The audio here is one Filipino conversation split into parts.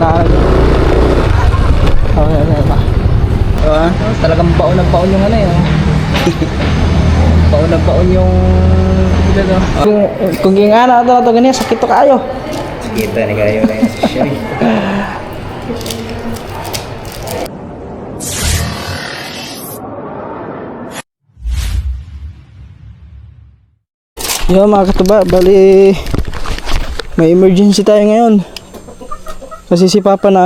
na. Okay, okay ba? Talagang baon na baon yung ano yun. Baon na baon yung kung gingana ito na ito ganyan, sakit to kayo. Kita ni kayo na yung siya. Yo mga katuba, bali may emergency tayo ngayon. Kasi si Papa na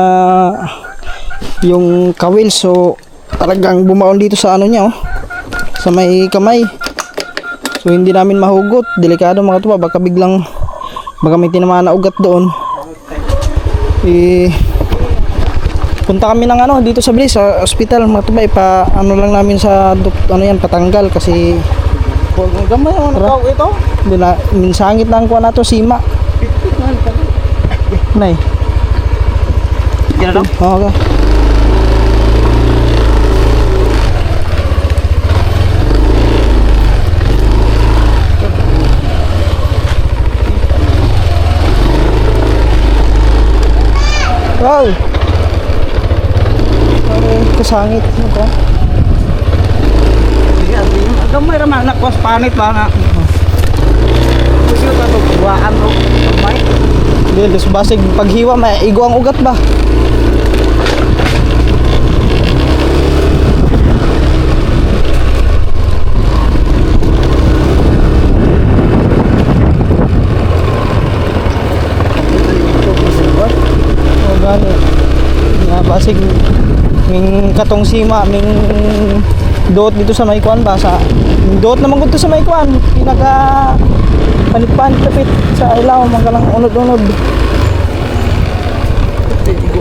yung kawil, so talagang bumaon dito sa ano niya, oh, sa may kamay. So hindi namin mahugot, delikado mga katuba, baka biglang may tinamaan na ugat doon. Punta kami ng ano dito sa Bliss, sa hospital mga katuba, ano lang namin sa ano yan, patanggal kasi gamay ano tao ito? Hindi na, minsangit na ang kuha na to, sima. Nay. Kira daw? Oo, okay. Wow! Kasangit. Ito. Gamay raman anak was panit ba nga. Sige ka to buwaan ro. Gamay. Hindi, basig paghiwa maigo ang ugat ba? O gani. Nga basig ming katong sima, ming doot dito sa Maikuan ba sa doot naman gud to sa Maikuan, pinaka panit-panit lapit sa ilaw mga lang unod-unod.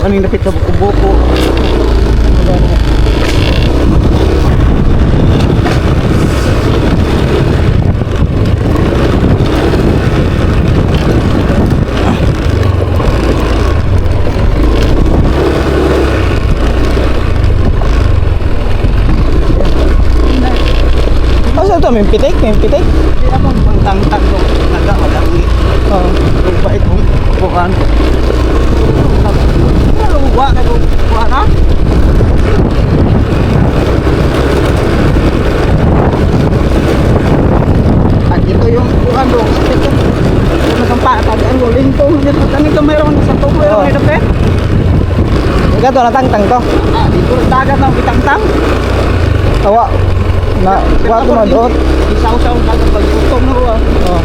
Ano yung lapit sa buko-buko. Asa to, may pitik? Hindi akong pangtangtang ko. Nagkakalangi. Oo. Kung bait kong bukan. Ano buwa na kung buwa na? At ito yung bukan doon. Ito. Ito na kampa. Tagaan ko. Lintong. Tanig ka mayroon sa tubo yung may dapet. Ika to, natangtang to. Dito dagat ng bitang-tang. Awa. Na, wato na doot. Isaw-saw dagat pag-utong na ruwa. Oo.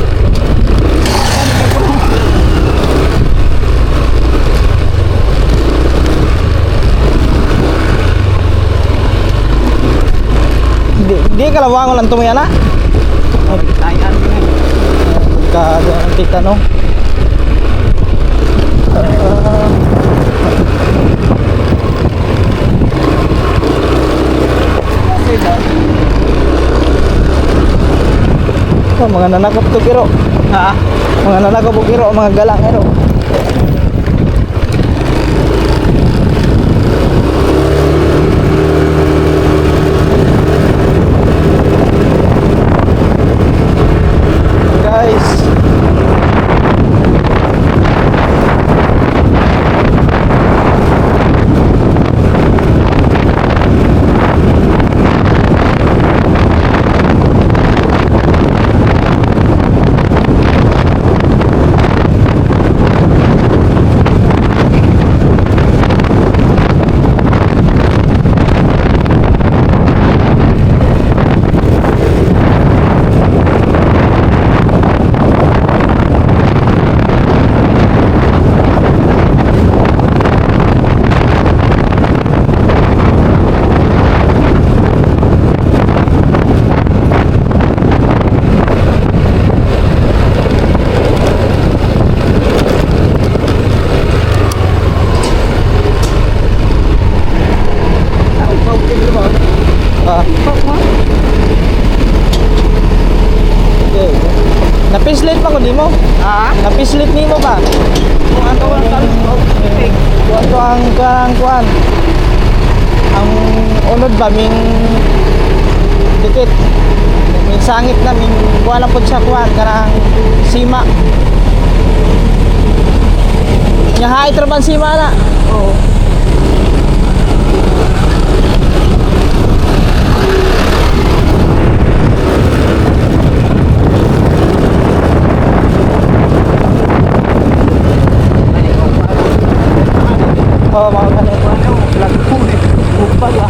Di kalawangon lang tumaya na. Tayan mo na. Kita no. Mga nanakop to kiro. Ha? Mga nanakop to kiro, mga galang kiro. Guys, napislit pa ko di mo? Ha? Napislit ni mo ba? Kung ano ang talis. Kuan ang kuan. Ang unod ba ming dikit. Ming sangit na ming kuan lang pud sa kuan kanang sima. Nya hay traban sima na. Oo, mga kalit. Ano, vlog ko eh. Facebook pala.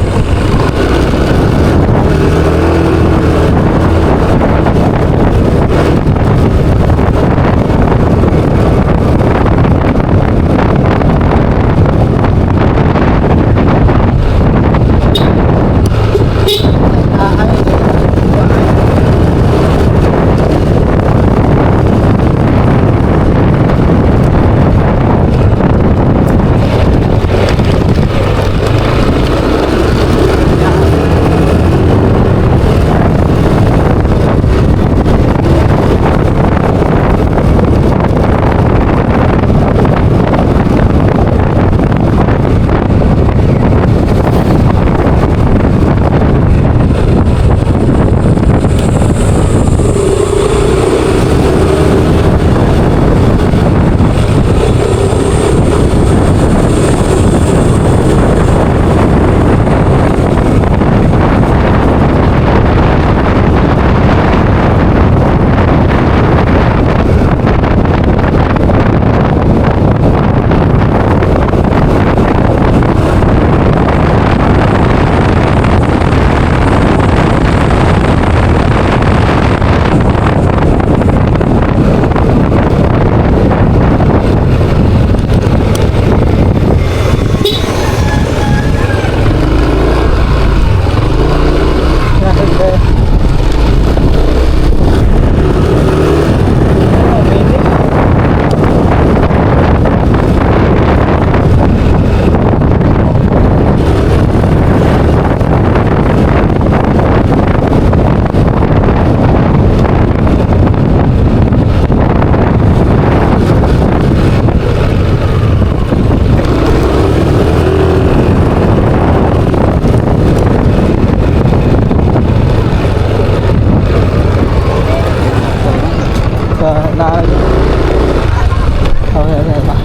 Okay ba?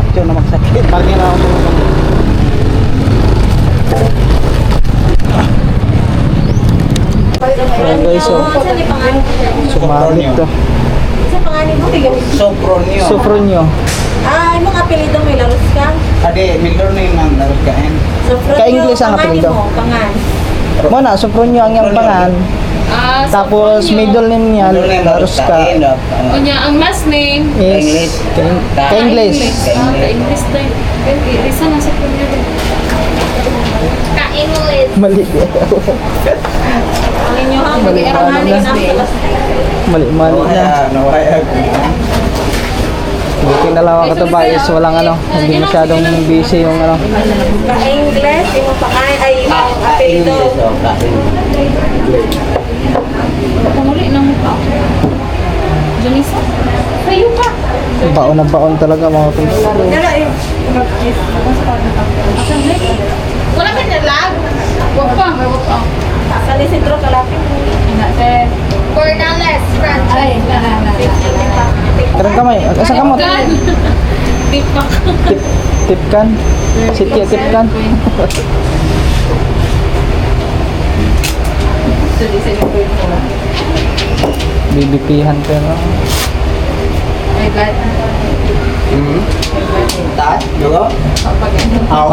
Ito na magsakit. Pagi na ako. Ayan guys, so sumalit to. Sa pangalan mo, tigaw. Sopronio. Sufronyo. Ah, yung mga apelido mo, laros ka? Ade, milor na yung mga larot kain. Sofronio, Ka-English ang pangalan apelyido. mo, pangan. Muna, Sufronyo ang iyang pangan. Tapos middle name niya, Laruska. Kunya, ang last name, Is ka-English. ka-English tayo. Isa na sa kunya din. Ka-English. Mali. Ang inyo ha, Mali pa pangalan naman. na sa Mali na. Nawaya. Buti na lang ang katabayas, walang ano, hindi masyadong busy yung ano. Ka-English, yung pangalan, ay yung apelido. Pumuli ng mukha. Janisa? Kayo ka. Baon na baon talaga mga tol. Dala yung Wala ka na lag? Wag pa. Wag pa. sa lisitro kalapit. $4, friend. Ay, Karang kamay, asa kamot? Tipak. Tipkan. Sitya tipkan. BBP-han pero. My God. Taas? Dugo? Aw.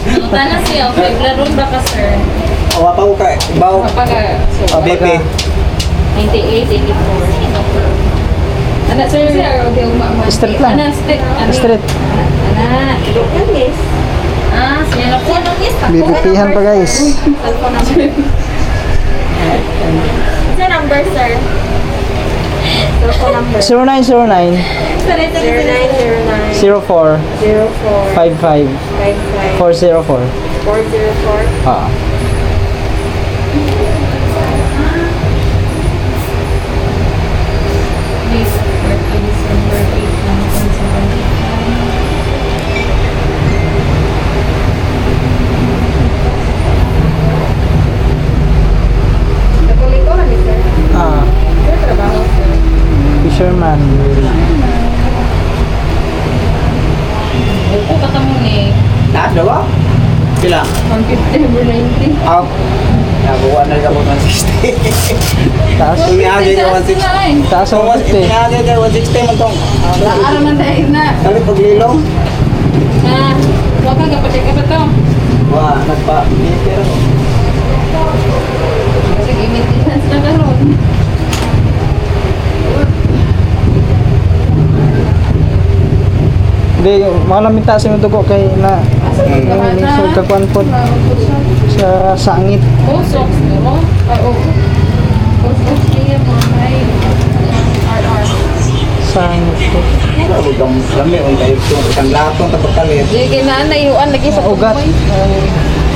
Punta na siya. February ba ka, sir? Awa pa ko kay. Baw. Kapag, BP. 98, 84. Anak, sir, okay, Straight lang. Anak, straight. Straight. Anak. English. Ah, siya na po. BBP-han pa guys. Sa number, sir. Cellphone number. 0909 0909 04 04 55 55 404. 404. Ah. Please, birthday December 8, 1975. Nakulikuhan ni sir. Ah, Sir, trabaho, sir. fisherman. Upo ka tamo ni. Taas dugo? Pila? 150 over 90. Aw. Nabuwa na ka mo 160. Taas. Iniagi ka Taas 160. na eh. Taas ang 150. Iniagi ka 160 man tong. Naara man dahil na. Kali paglilong. Ha? Huwag kang kapacheck ka ba to? Wah, nagpa. Pero Sige, maintenance na karoon. Hindi, malamig taas yung dugo kay na yung lisod kakuan po sa sangit. Oh, socks mo? Ay, oh. Oh, socks niya mo. Ay, RR. Sangit po. ako lami on tayo to isang latong tapakalit. Sige, naanayuan lagi sa Ugat. pagkumoy.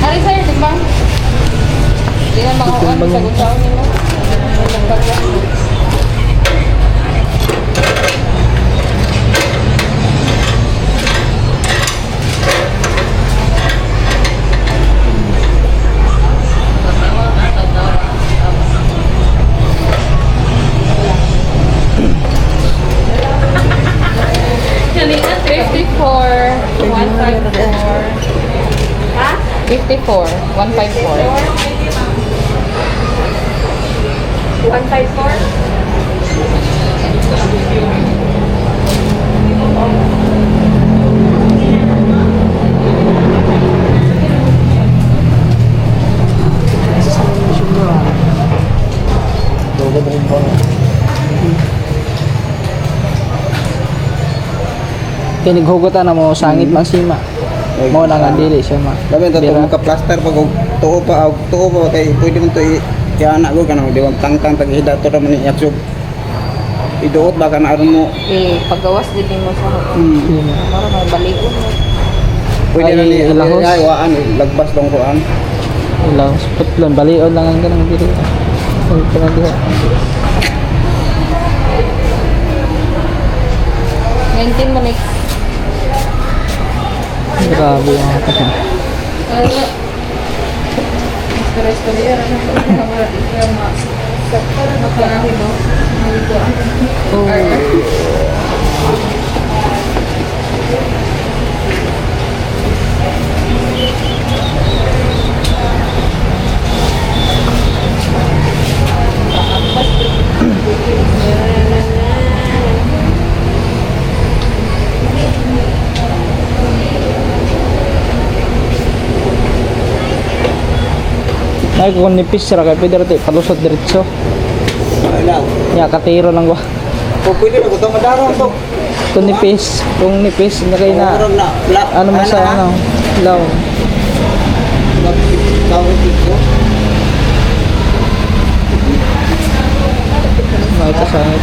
Ari, sir, di ba? Hindi na mga uwan sa gutaw niyo. Walang karga. Kanina, 54, 154. Ha? 54, 154. 154? Kinighugutan na mo sangit man sima. Mo na nga dili siya ma. Labi to Bira. ka plaster pag tuo pa kay pwede man to kaya anak ko kanang di wag tangtang tag hida to ra man yaksub. Iduot ba kana aron mo. Paggawas din mo sa Mara may balikon mo. Pwede Ay, na ni ilahos. ay waan lagbas dong kuan. Ilaw, putlon balion lang ang ganang dili. Ay kana diha. 19 mo next. Grabe yung mga kanya. Ano? Stress ko diyan. Ano ko na mara di ko mas. Para makarahi mo. Ay kung nipis sira kay pwede rito palusot diretso. Wala. Ya katiro lang ko. O pwede na ko to madarong to. Kung nipis na kay na Murag na. ano mo sa ano, law. Tawag dito. Makita sangit.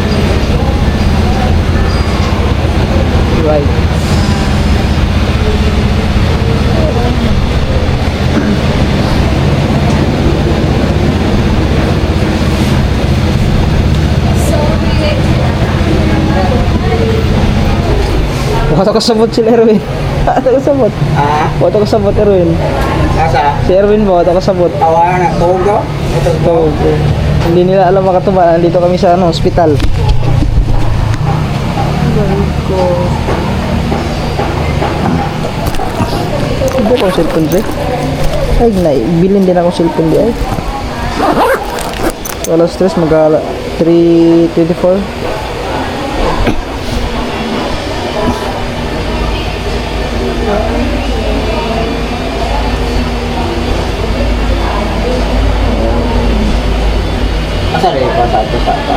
Right. Wala ko sabot si Erwin. Wala ko sabot. Ah, Wala ko sabot Erwin. asa? Si Erwin ba? Wala ko sabot. Tawa na tuog daw. Ito So, hindi nila alam makatuba. Nandito kami sa ano, hospital. Hindi ko cellphone Dre. Ay, bilhin din ako cellphone di ay. Wala stress, mag-ala. 3:24. Asa rin pa sa ito sa ito.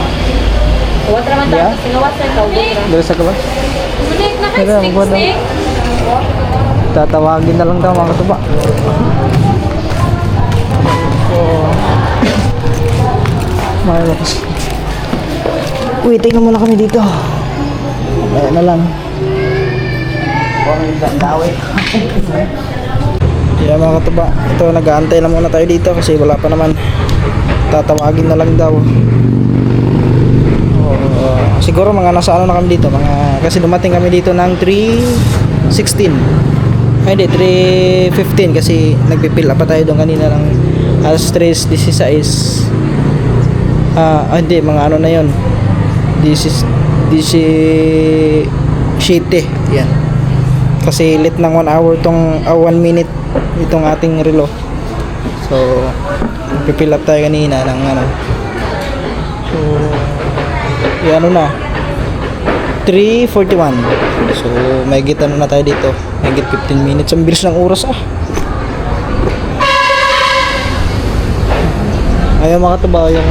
Huwag naman Yeah. tayo. Sinuwas na ikaw. Dere sa kabas. Sulik na Pero, stick wala. stick. Tatawagin na lang daw mga katuba. So, malakas. Uy, tingnan muna kami dito. Ayan na lang. Kung isang dawit. Yeah, mga katuba. Ito, nag-aantay lang muna tayo dito kasi wala pa naman. Tatawagin na lang daw. Siguro mga nasa ano na kami dito. Kasi dumating kami dito ng 3:16. Ay, hindi, 3:15 kasi nagpipil up pa tayo doon kanina ng alas 3:16. Hindi, mga ano na yun. 17. Yan. Kasi late ng 1 hour tong 1 minute itong ating relo. So, pipill up tayo kanina ng ano. So, ano na. 3:41. So, may git ano na tayo dito. May git 15 minutes. Ang bilis ng oras ah. Ayaw makatubaw yung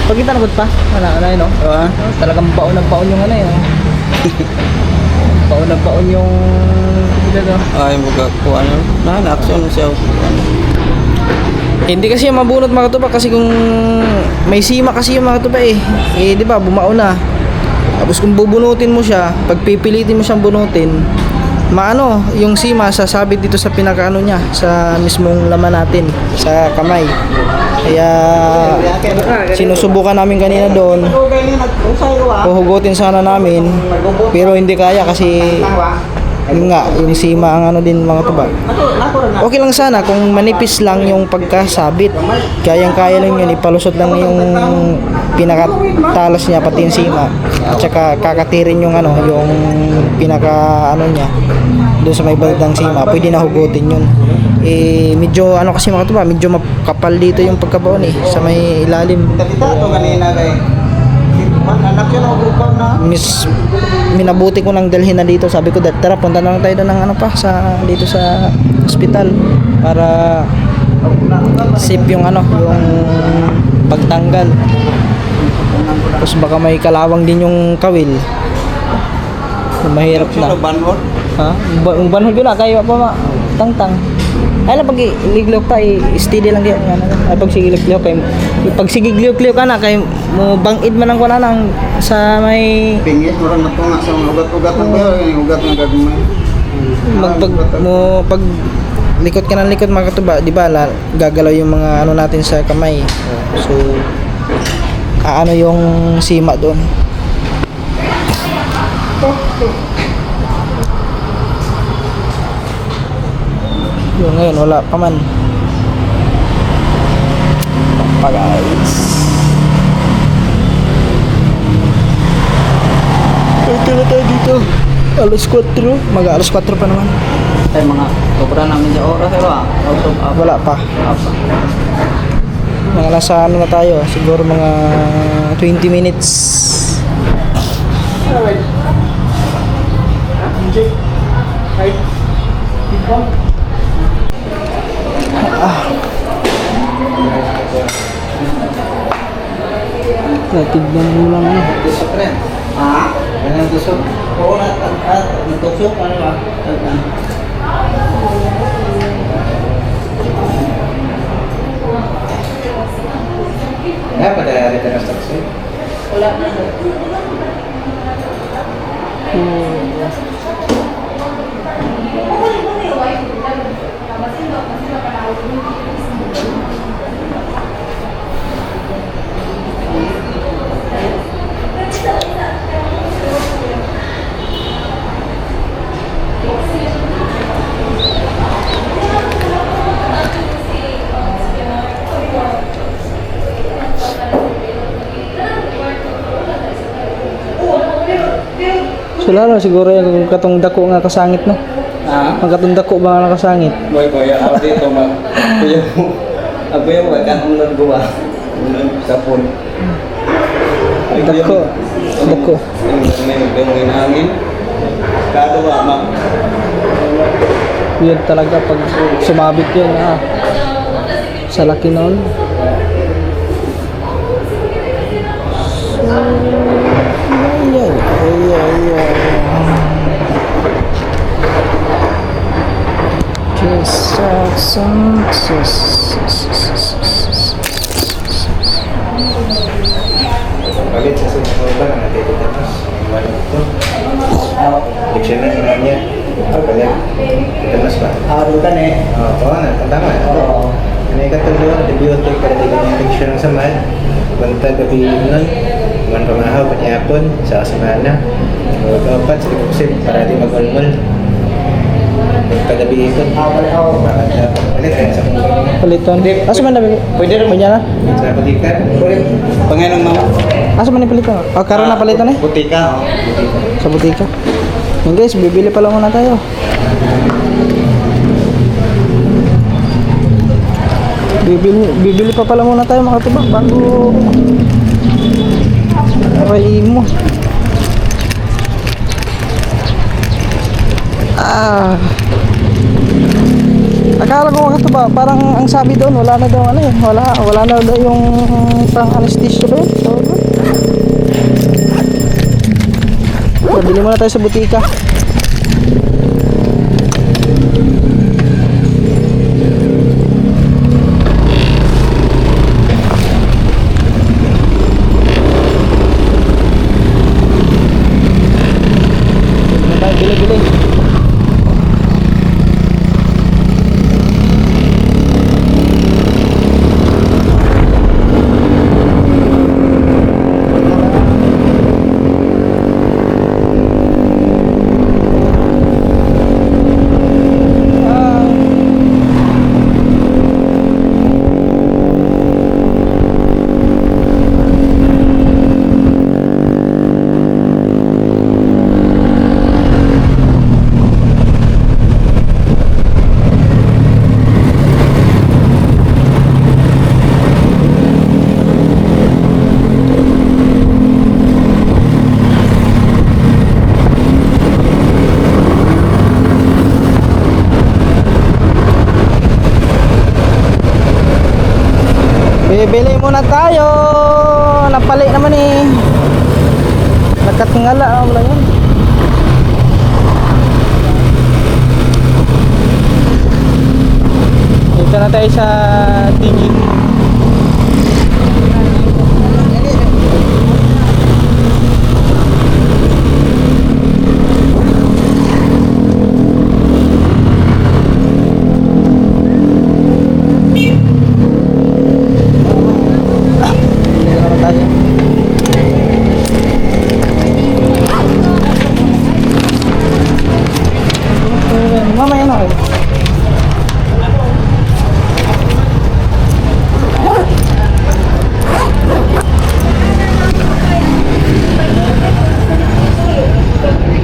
pagkita na ba? Wala na yun, no? Talagang baon ng baon yung ano yun. Baon ng baon yung Ay, buka ko ano. Action siya. hindi kasi yung mabunot mga katuba kasi kung may sima kasi yung mga katuba di ba bumao na. Tapos kung bubunutin mo siya, pagpipilitin mo siyang bunutin, maano yung sima sasabit dito sa pinakaano niya, sa mismong laman natin, sa kamay. Kaya sinusubukan namin kanina doon, huhugutin sana namin, pero hindi kaya kasi yun nga, yung sima ang ano din mga tuba. Okay lang sana kung manipis lang yung pagkasabit. Kayang-kaya lang yun, ipalusot lang yung pinakatalas niya pati yung sima. At saka kakatirin yung ano, yung pinaka ano niya doon sa may bandang sima. Pwede na hugutin yun. Medyo ano kasi mga tuba, medyo makapal dito yung pagkabaon sa may ilalim. Minabuti ko nang dalhin na dito. Sabi ko, tara punta na lang tayo ng ano pa sa dito sa ospital para safe yung ano, yung pagtanggal. Tapos baka may kalawang din yung kawil. Mahirap na. Ha? Yung banhod ko na kayo pa ma tangtang. Ay lang pag liglok pa steady lang diyan ano. Ay pag sigiglok kay pag sigiglok ka na kay mo bangid man ang kuana nang sa may Pingis murang natunga sa mga ugat-ugat ng bayo, yung ugat ng gagmay. pag likot ka ng likot mga katuba, di ba gagalaw yung mga ano natin sa kamay. So ano yung sima doon. Yung ngayon wala pa man pa guys. Ito na tayo dito alas 4, mag-alas 4 pa naman. Ay mga sobra namin sa oras Wala pa. Mga nasa ano na tayo, siguro mga 20 minutes. Natignan mo lang tusok rin. Ganyan tusok. Oo, natusok. Ano ba? Dapat ada retenas taksi. Wala na. So lalo siguro yung katong dako nga kasangit no. Ang katong dako ba nga nakasangit? Boy, ako dito mag. Ako yung wagkan ulan gawa. Ulan sapon. Dako. May hangin. Kado ba, ma'am? Yun talaga pag sumabit yun sa laki noon. Balik sa sumunod na dito tapos wala ito. Dictionary na niya. Balik. Tapos ba? Bukan Oo, tama. Oo. Ano yung katulong antibiotic para di kanya infection sa man. Banta gabi nun. Man pamahaw, panyapon, sa semana. Mag-opat, sa kusip, para di mag-ulmul. Pagkagabi ito. Balik kayo sa kumpanya. Paliton. Asa man na pwede rin mo niya na? Sa butika. Pangalan mo? Asa man ni paliton? Karon na paliton Butika. sa butika. Yan guys, bibili pa lang muna tayo. Bibili pa pala muna tayo mga tubak bago aray mo. Akala ko mga tubak parang ang sabi doon wala na daw ano eh, wala na daw yung pang anesthesia ba yun? So, bili muna tayo sa butika. Bili. Bibili muna tayo. Napali naman eh. Nagkatingala. Wala yan. Dito na tayo sa tingin. Mamaya na kayo.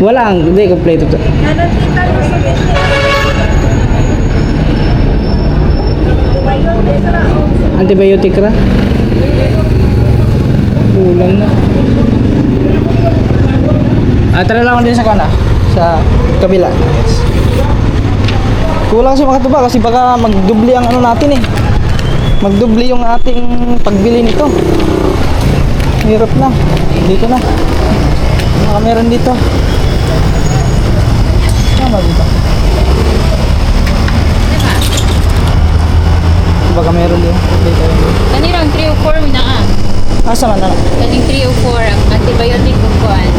Wala, hindi kompleto to. Antibiotic ra? Kulang na. Tara lang din sa kana, sa kabila. Kulang sa mga tuba kasi baka magdubli ang ano natin eh. Magdubli yung ating pagbili nito. Hirap na. Dito na. Baka meron dito. Tama dito. Baka meron din. Kanirang 3 o 4 minaan. Asa man na? Kaning 3 o 4 ang antibiotic ko kuan.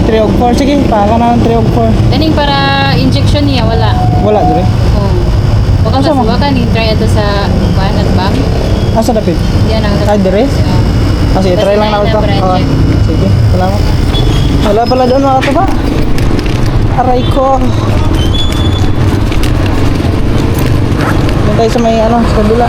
3 og 4. Sige, paka na ng 3 og 4. Kaning para injection niya wala. Wala dire. Oh. Baka Asa mo? masuwa ka ni try ato sa kuan at bang. Asa dapit? Diyan ang Ay, dire? Sige, try lang na ito. Sige, salamat. Wala pala doon mga tuba. Aray ko. Doon tayo sa may ano, sa kabila.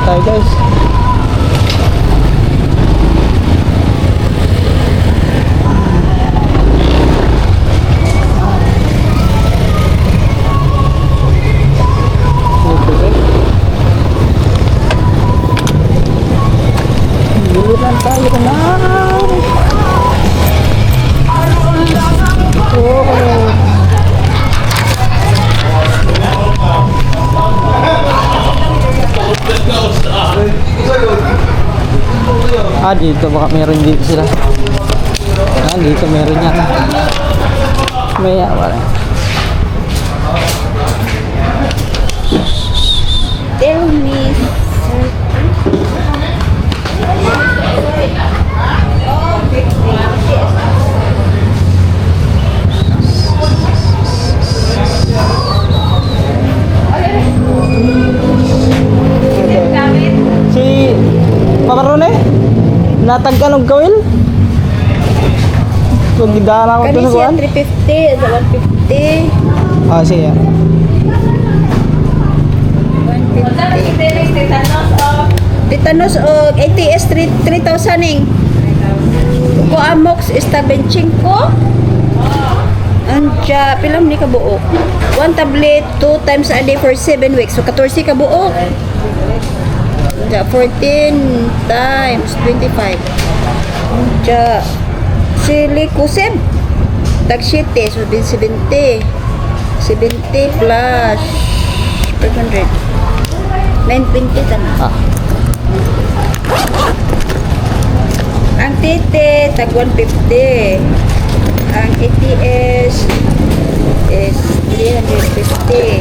Tayo guys. Biliran tayo na. Dito baka meron dito sila. Dito meron yan. Maya wala. Tell me. Si Paparone? Natag ka ng kawil? So, gidana ko ito Kani sa siya kuan? 350, sa 150. Ah, siya. 150. Tetanus o ATS 3,000 ning. Ko amox estabenching ko. Anja, pilam ni kabuok. 1 tablet 2 times a day for 7 weeks. So 14 kabuok. Anja, 14 times 25. Anja, silikusib. Tag 7, so din 70. 70 plus 500. 920 tama. Ah. Ang tite, tag 150. Ang ATS is 350.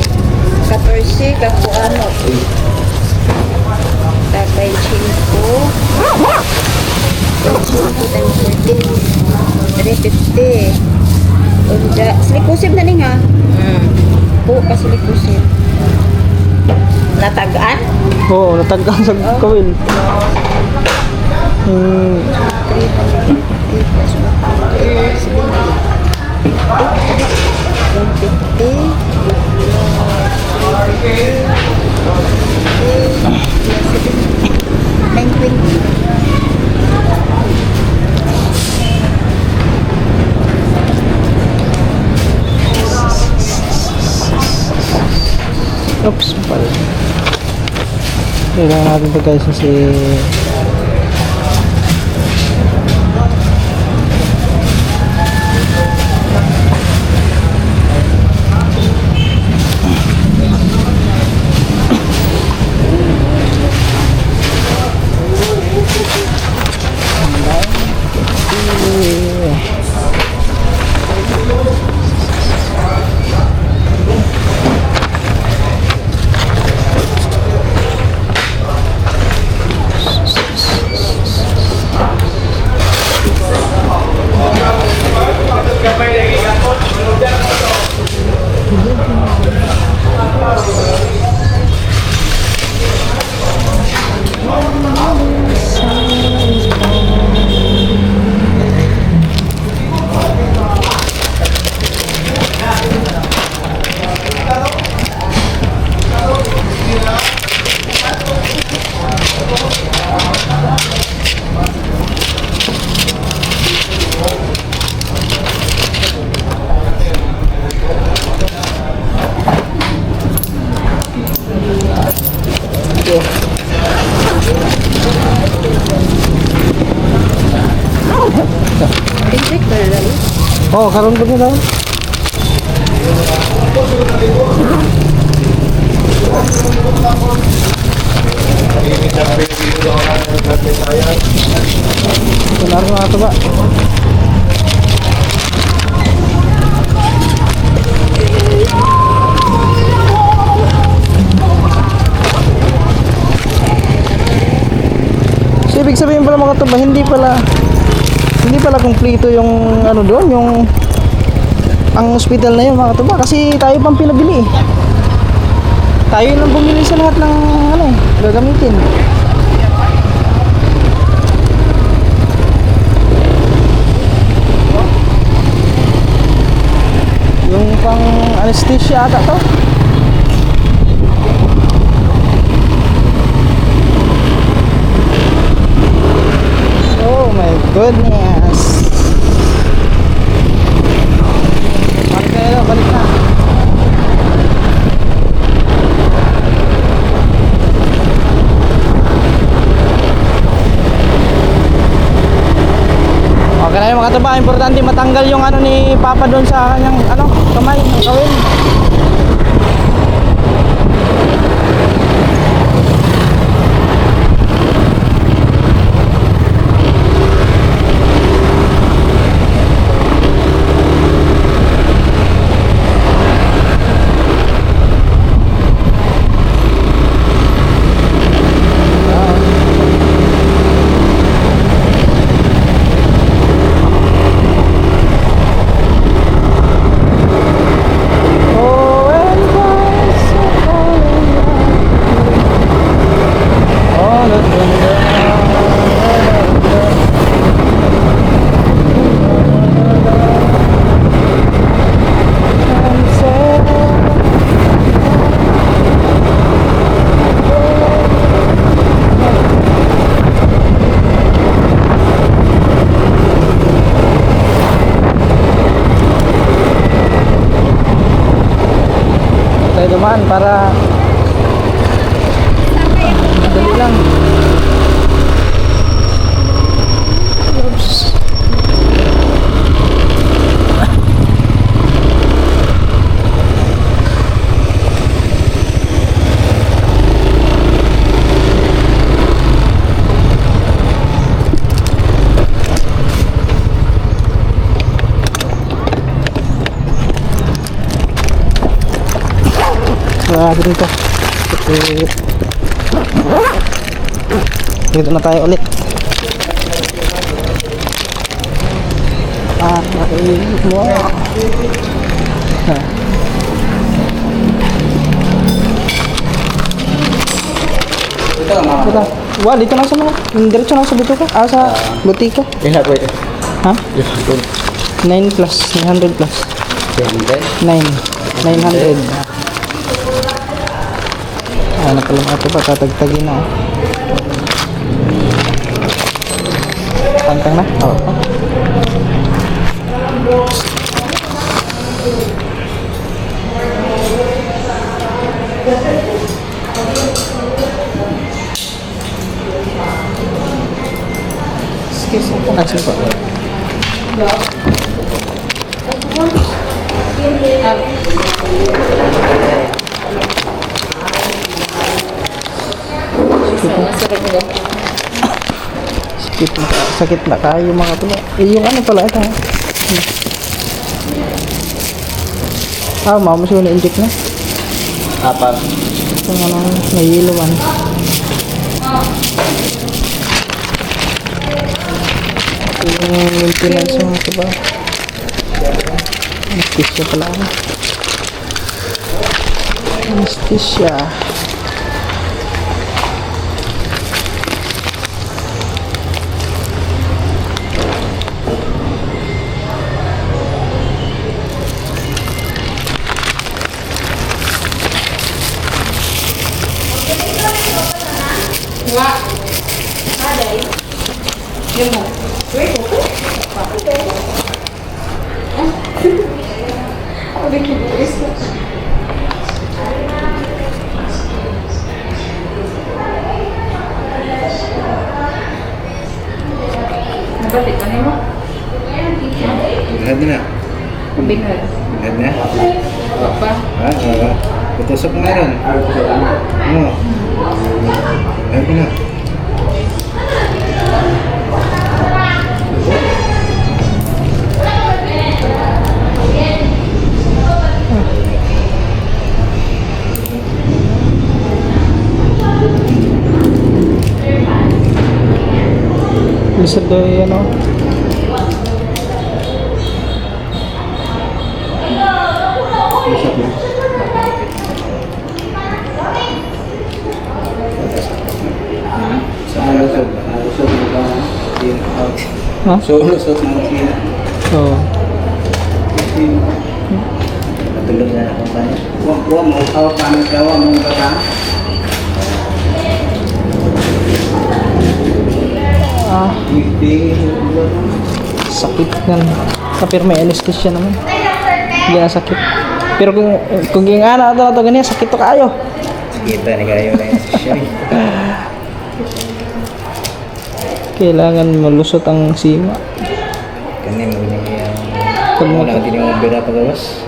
14 kakuano. Tagay 5. 5 times 14. 350. Unda, silikusib na ning ha. Po ka silikusib. Natagaan? Oo, natag ka sa kawil. 350 plus 150. Oops, pala. Kailangan natin ito guys kasi Pintik ba na lang? oh, karon ko nila. Benar nga ito ba? So, ibig sabihin pala mga tuba, hindi pala kumpleto yung ano doon, yung ang hospital na yun mga tuba, kasi tayo pang pinabili eh. Tayo lang bumili sa lahat ng ano gagamitin. Yung pang anesthesia ata to. Oh my goodness. Balik na yun, balik na. Okay na yun mga tuba, importante matanggal yung ano ni Papa doon sa kanyang ano, kamay, ng kawin. Oh, tayo dumaan para madali lang. Oops. Dito. Dito na tayo ulit. Wow. Ito ang mga. Dito. Wah, dito lang sa mga. Diretso lang sa butika. Sa butika. Ilan po ito? Ha? 9 plus. 900 plus. 9. 900. Ano pala mga ito ba? Tatagtagin na. Tangtang na? Oo. Excuse me po. Sige po. Sakit na kayo mga pala. Yung ano pala ito. Mama siya na-inject na. Apat. Ito nga lang nahiluan. Yung maintenance mo ito ba? Anesthesia pala. Anesthesia. Balik ka mo? Lahat na. Binal. Lahat na. Pa? Oo. Putusok na rin. Oo. Lahat na. Lisod daw yung ano. Saan lusog? Lusog mo ba? In-out. Ha? So, lusog mo in. Oo. Matulog na ako pa niya. Huwag mo, out pa ng kawa mong bata. Sakit yan. Pero may anesthesia naman. Hindi na sakit. Pero kung yung ano na ito ganyan, sakit to kayo. Kita ni kayo na yung siya. Kailangan malusot ang sima. Kani mo niya yung... Pag Wala maka... ka din yung bira pagawas.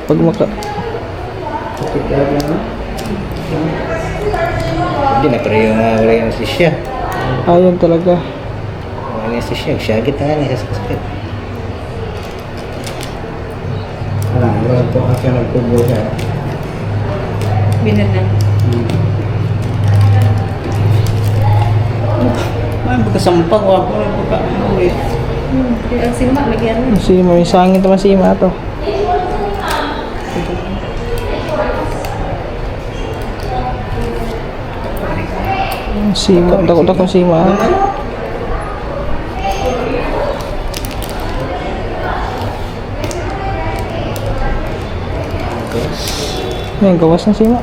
Pag maka... Hindi na pero yung wala yung anesthesia. Ayun talaga. Wala yung anesthesia. Siyagit na nga sa sakit. Wala ito kasi nagpubo siya. Binal na. May pagkasampag ako na pagkaulit. Ang sima, lagyan mo. Sima, may sangin ito masima to. Sima, takot akong sima. May gawas na sima.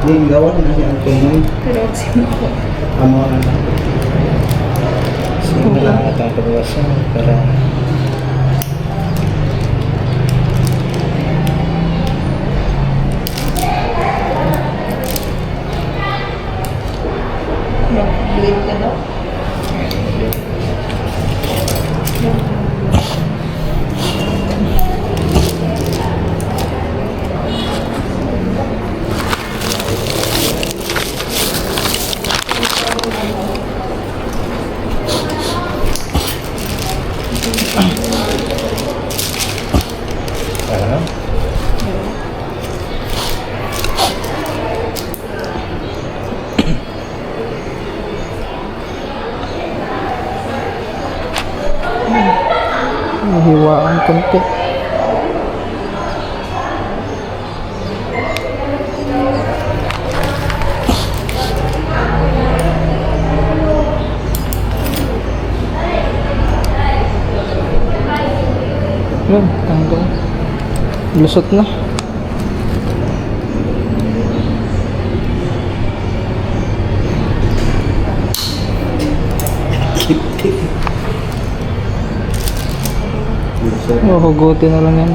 Hindi, gawa na siya ang tumoy. Pero ang sima ko. Amo na lang. Sige na lang atang pagawasan para... hiwaan konti. Yun, tanggal. Lusot na. Oh, hugutin na lang yan.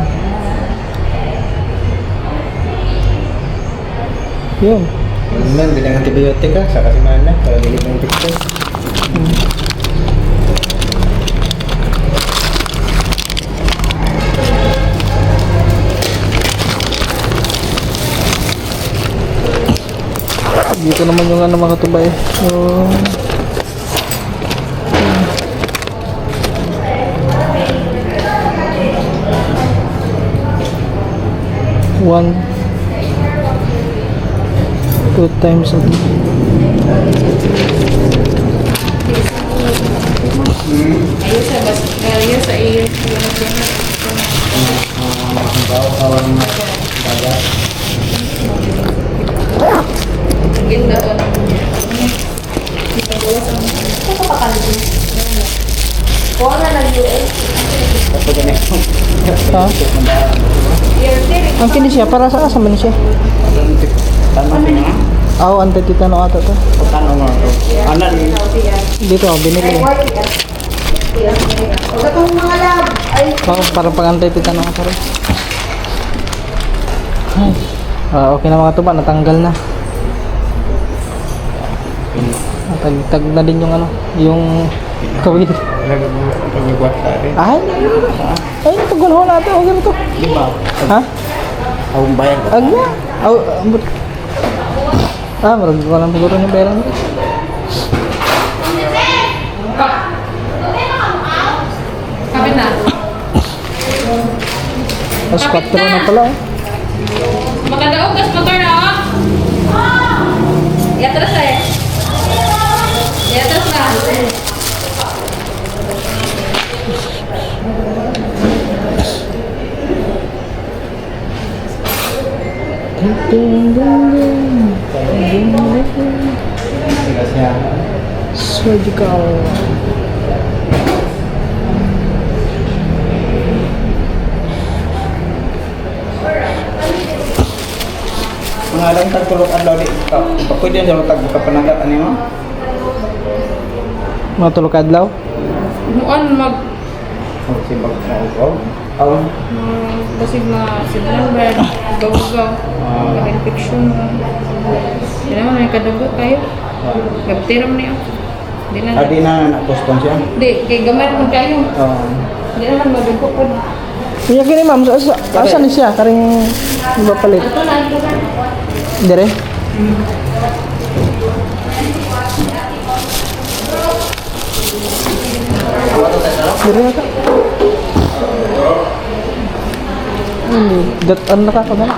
Yun. Man, bilang antibiotic ka sa kasimana para dili kang infection. Dito naman yung ano mga tubay. So, one, 2 times a day. Ayun sa bas, kaya sa iyo. Ganda ko. Ha? Ang kini siya, para sa asa man siya? Oo, antititano ata to. Dito, binili. Oo, para pang antititano ata rin. Ay. Okay na mga tuba, natanggal na. Tag na din yung ano, yung kawil. Nagbuhat ka rin. Ay, napagulho natin. Okay na to. Di ba? Ha? Awang bayan ka. Agya. Marag ko lang siguro ng pera nito. Kapit na. Mas 4 na pala eh. Maganda gas motor na oh. Iatras na eh. Iatras na. Surgical. Mga alam tagtulog adlaw di ka. Pwede sa tag kapanagat ani mo. Mga tulog adlaw. Muan mag Oh, sibag na ugaw. Awang basig na silang bed, gaw-gaw, mag-infection mo. Hindi naman, may kadagot kayo. Gabtiram niyo. Hindi na. adi na na-postpone siya. Hindi, kay gamay naman kayo. Hindi naman madugo po. Iya kini ma'am, asa ni siya? Karing iba palit. Ito na, ito na. Dire? Dire ata. Hindi, ano nakakagana?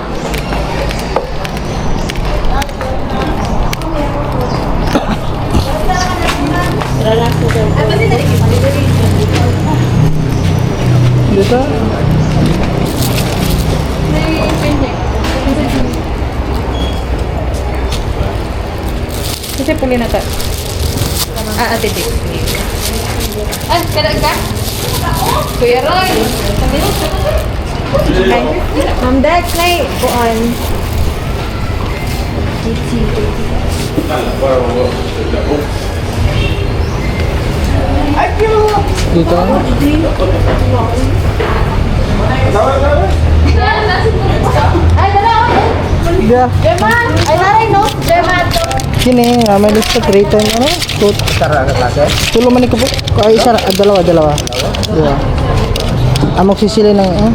Dito? Kasi puli na ta. Ate Dick. Ay, kada ka? Kuya Roy. Ay, Ma'am Dex, nay, kuan. Dito? Ay, dala ako. Dia. German! Ay, naray, no? German. Kini, may lista 3 times ano? Tara ka klase. Tulo man ko po. Ay isa, dalawa. Dalawa. Amoxicillin ng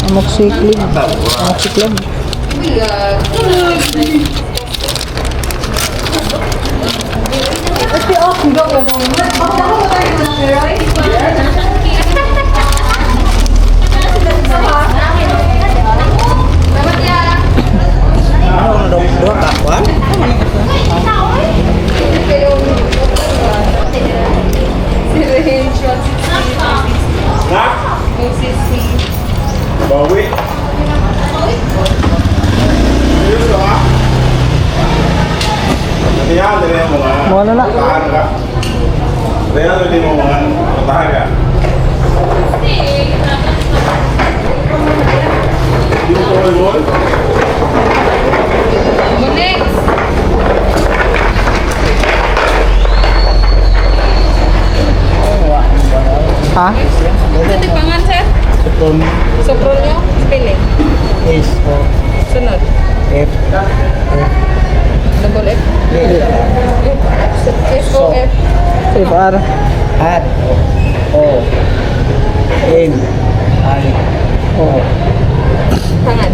amoxicillin. Amoxicillin. Let's be off. Go, go, go. Ano na daw duha ka kwan? Si ano na. Tahan ka. Kaya hindi mo mga tahan ka. Yung ball. Next. Ha? Ano di pangan, sir? Sobrang nyo? Spelling. Sunod. Double F. S-O-F. Safe R. At O N I O Pangan.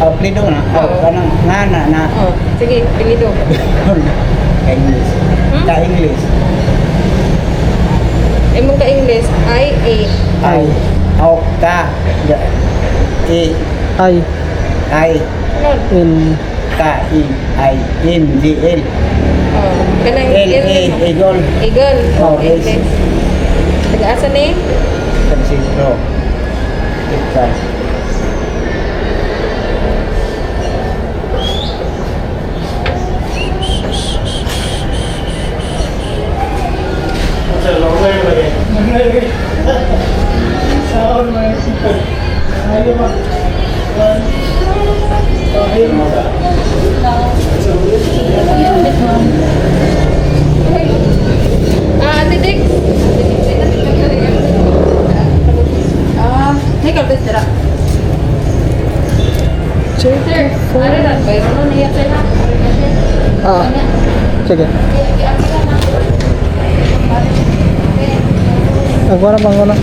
apelido na kanang ngana na Oh, sige, pilido. English ka English Imong ka English, I-A. I O ka E I. I Sunod. N. K I N G L Oh, kanang L A Eagle Eagle. Oh, yes. English. Taga-asa ni? Francisco Texas. Ate Dick. May kalbis tira. Check. Sir, ano na? Bayro na niya sila. Ah. Sige. Agora bang ano?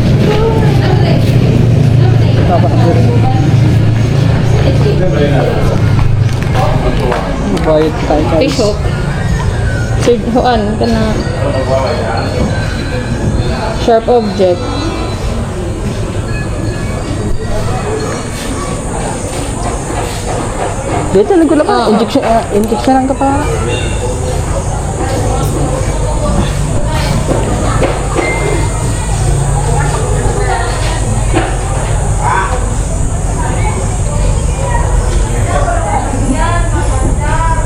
Apa diri? Bayad tayo guys. Bishop. Sir, hoan ka na. Sharp object. Dito lang pa. Injection lang ka pa.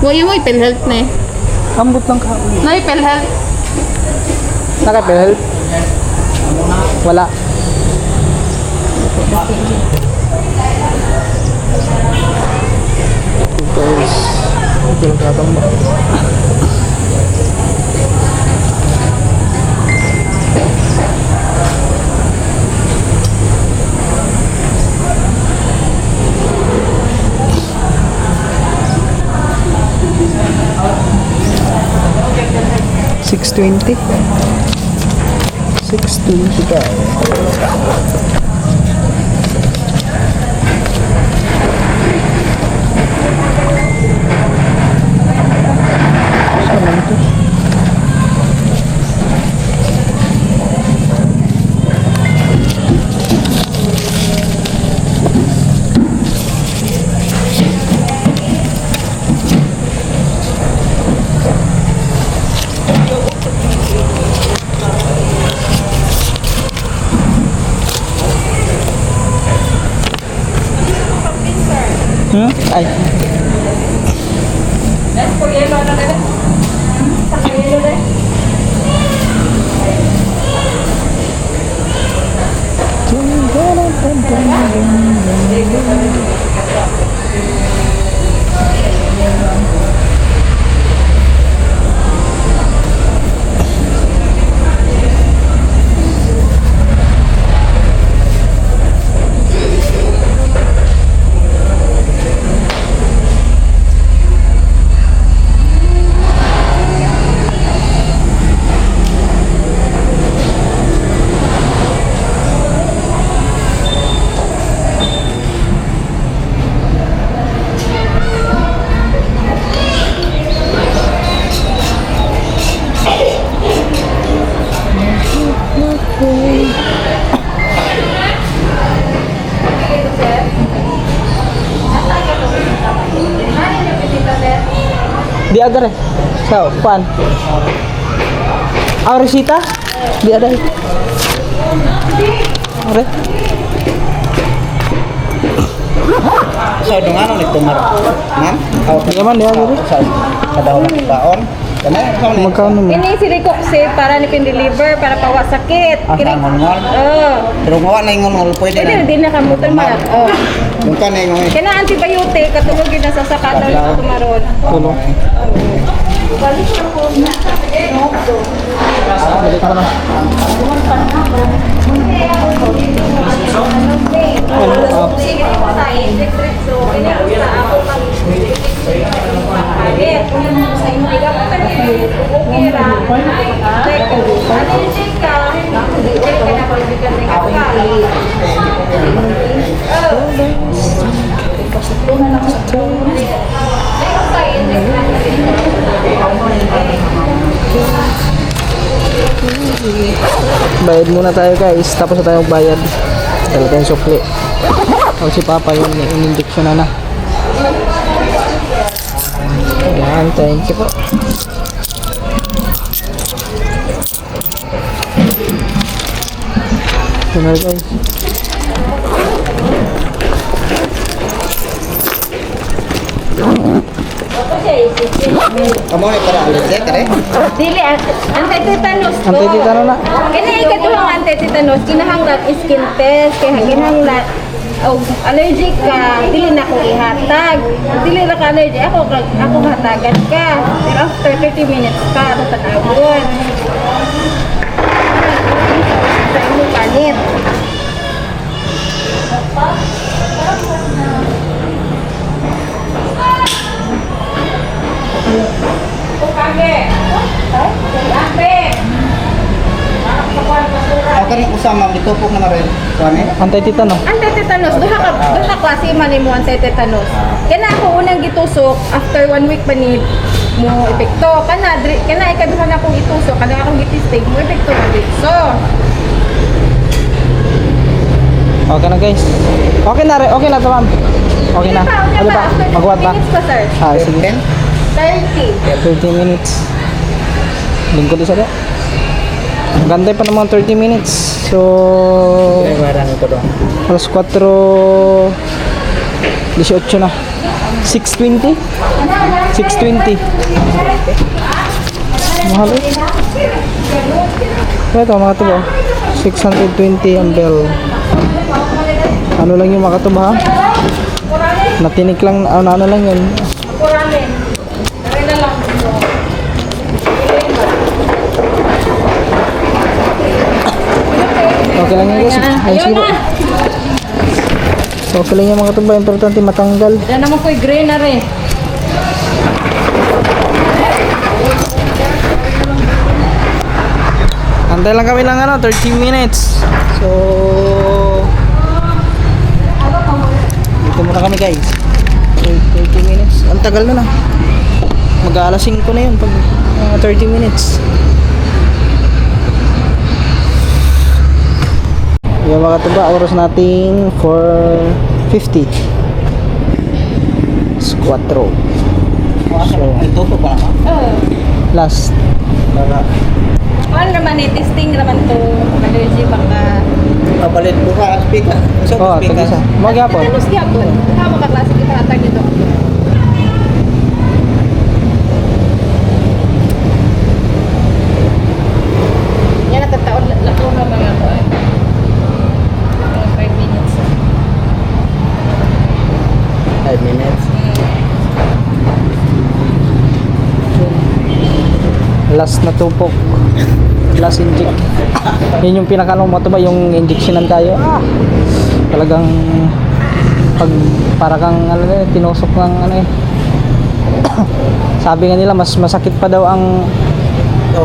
Huwag mo ipil-health na eh. Ambot lang ka. Na ipil-health. Naka-help? Wala. Guys, ito lang katamba. $620. Saan naman ito? Ay. Di ada deh. So, pan. Resita? Di ada. Are. Sa dungan ulit tumar. Nan? Di man dia dulu. Sa kadahon ng taon. Magkano mo? Ini si Ricoxi para ni pin-deliver para pawa sakit. Ah, ngol-ngol? Pero nga na yung ngol, pwede Pwede na. din na kamutan man. Oh. Yung ka na yung Kaya antibiotic katulog yun na sa sakataw ng tumaron. Tulo. Balik ka na. Bayad muna tayo guys, tapos na tayo magbayad. Dala tayong sukli. O si Papa yun, in-injection na. Ayan, thank you po. Ito na guys. Kamu ni para alis ya kare. Dili, anti-tetanus ko. Anti-tetanus na? Kaya ikatuhang anti-tetanus, kinahanglan skin test, kaya kinahanglan o allergic ka, dili na ko ihatag. Dili na ka allergic, ako hatagan ka. Pero after 30 minutes ka, ako tanawon. Sa imong panit. Ako rin usama ditupok na rin. Kuan eh. Anti-tetanus. Anti-tetanus, duha klase man nimo anti-tetanus. Kaya na ako unang gitusok after 1 week pa ni mo epekto. Kana ikaduha na akong itusok, kana akong gitistig mo epekto na dito. Okay na guys. Okay na rin, okay na to ma'am. Okay na. Ano ba? Magwat ba? Minutes pa sir. Ah, sige. 30. 30 minutes. Lingkod isa da. Gantay pa naman 30 minutes. So, Barang ito dong. alas 4, 18 na. 6:20? 6:20. Mahal eh. Ito mga tubo. 620 ang bell. Ano lang yung mga tubo ha? Natinik lang, ano lang yun. Okay lang yun guys. Ay, sige po. So, okay lang yung mga tubo. Importante matanggal. Yan naman ko'y gray na rin. Antay lang kami ng 30 minutes. So, dito muna kami guys. 30 minutes. Ang tagal na. Mag-aalas 5 na yun pag 30 minutes. Yung mga tuba, oras natin 4:50. Squatro. So, Ditupok pa naman. last. Ano naman eh, testing naman to. Allergy baka. Papalit buka ang speaker. So Oh, speaker. tag-isa. Magyapon. Tetanus gyapon. Tama ka klase kita atag dito. Yan natataon lako na mga ko. 5 minutes. 5 minutes. Last na tupok. Last inject. Yun yung pinakalong mo ba yung injectionan tayo. Talagang pag para kang tinusok ng sabi nga nila mas masakit pa daw ang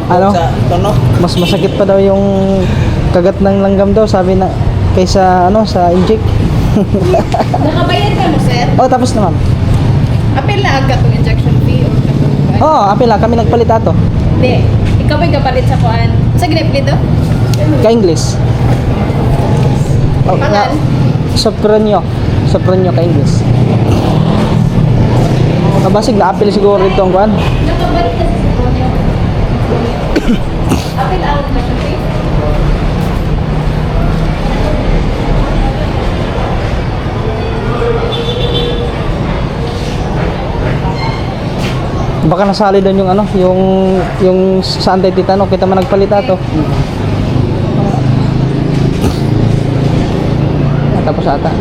ano? Sa tono. mas masakit pa daw yung kagat ng langgam daw sabi na kaysa sa inject. Nakabayad ka mo, sir? Oh, tapos na ma'am. Apil na agad tong injection fee or katong Oh, apila kami nagpalit ato. Hindi. Ikaw ba'y kapalit sa kuan? Sa grip dito? Ka English. Oh, Pangan? Sopranyo ka English. Kabasig na apil siguro dito ang kuan. Nakapalit ka sa kuan. Apil ang injection fee? Baka nasali doon yung ano, yung sa anti-tetano, kita man nagpalita to. Tapos ata.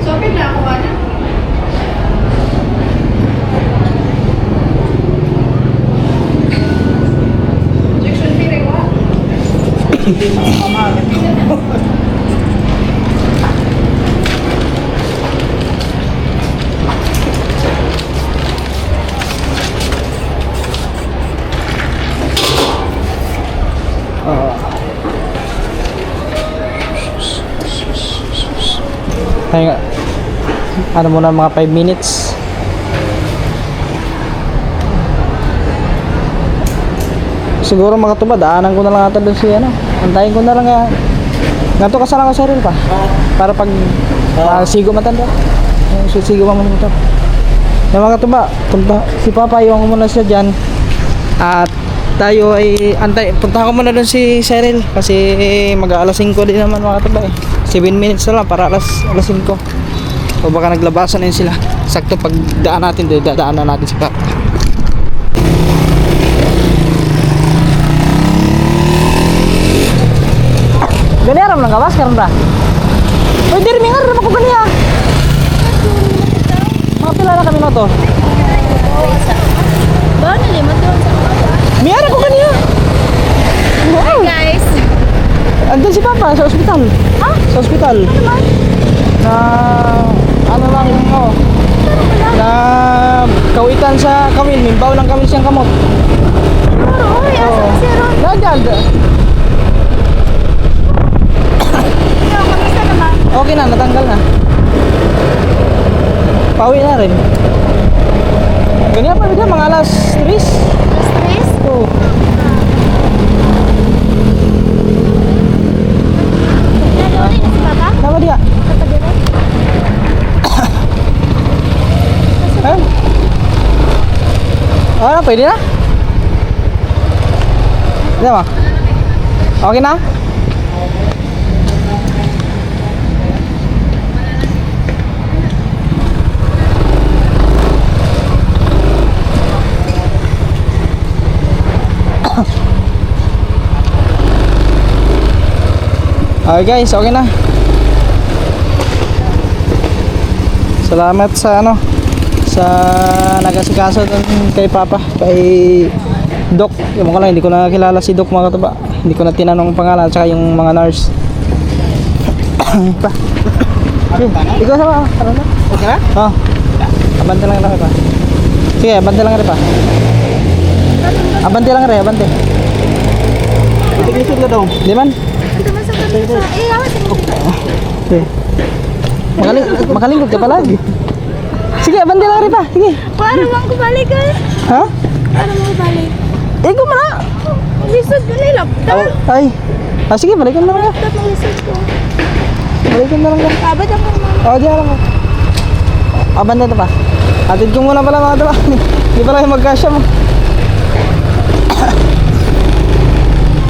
So, na ako ba na? Injection fee rin ko. Kaya nga, ano muna mga 5 minutes. Siguro mga tuba, daanan ko na lang ata doon si ano. Antayin ko na lang nga. Ganito ka sana ko sa rin pa. Para pag sigo matanda. Sigo man ito. Yung mga tuba, si Papa yung muna siya dyan. At tayo ay antay. Punta ko muna doon si Cyril. Kasi mag-aalas 5 din naman mga tuba eh. 7 minutes na lang para alas 5. O baka naglabasan na yun sila. Sakto pag daan natin, dadaan na natin si Papa. Gani aram lang kawas karon ba? Uy, diri mi aram ako gani ah. Mga pila na kami no to. Ba, nalimot doon sa Mi aram ko gani ah. Wow. guys. Andun si Papa sa ospital. Ha? Sa ospital. Na ano lang yung oh. Na kawitan sa kawil, mimbaw lang kami siyang kamot. Oo, asa si Ron. Dagdag. Kamusta naman? Okay na, natanggal na. Pauwi na rin. Ganyan pa bigla, mga alas 3. Stress? Oo. Nalori na si Papa? Tama dia. Katabi rin? Ayun. Ano, pwede na? Hindi ba? Okay na? Okay guys, okay na. Salamat sa ano, sa nagasikaso dun kay Papa, kay Doc. Yung ko lang, hindi ko na kilala si Doc mga katuba. Hindi ko na tinanong ang pangalan, tsaka yung mga nurse. Pa. Ikaw sama, ano na? Okay na? Oo. Abante lang rin pa. Sige, abante lang rin pa. Abante lang rin, abante. Tiglisod na daw. Di man? Ito man sa kanila. Eh, awas mo. Okay. Makalingkod ka pa lagi. Sige, abante lang rin pa. Sige. Paano bang kubalik ka? Ha? Paano mo kubalik? Ikaw mo na. Lisod ko na laptop. Ay. Ah, sige, balikan na lang ka. Laptop ng lisod ko. Balikan na lang ka. Abad ako mama. Oo, diyan lang ka. Aban na ito pa. Atid ko muna pala mga ito pa. Hindi pala yung magkasya mo.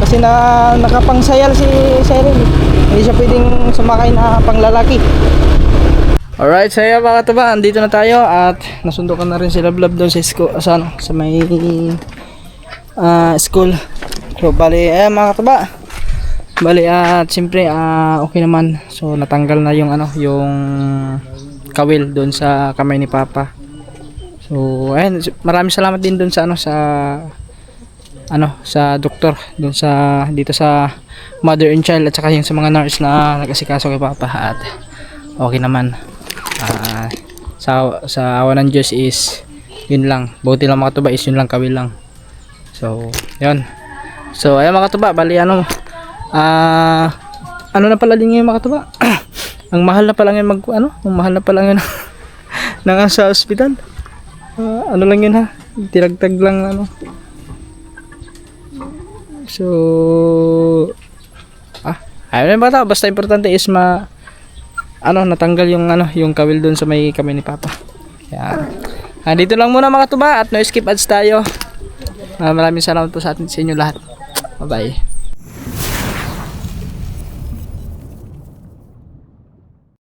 Kasi nakapangsayal si Cyril. Hindi siya pwedeng sumakay na panglalaki. Alright, so yun mga katuba, andito na tayo at nasundo ka na rin sila Blab doon sa school, sa may school. So bali, mga katuba. Bali at siyempre okay naman. So natanggal na yung yung kawil doon sa kamay ni Papa. So ayun, maraming salamat din doon sa sa doktor doon sa dito sa mother and child at saka yung sa mga nurse na nag-asikaso kay Papa at okay naman. Sa awa ng Diyos is yun lang, buti lang mga tuba is yun lang, kawil lang. So yun, so ayun mga tuba, bali ano na pala din yung mga tuba. Ang mahal na pala ngayon ang mahal na pala ngayon nang sa ospital. Ano lang yun ha, tiragtag lang so ayun ba ta, basta importante is natanggal yung kawil doon sa may kamay ni Papa. Kaya dito lang muna mga tuba at no skip ads tayo. Maraming salamat po sa inyo lahat. Bye bye.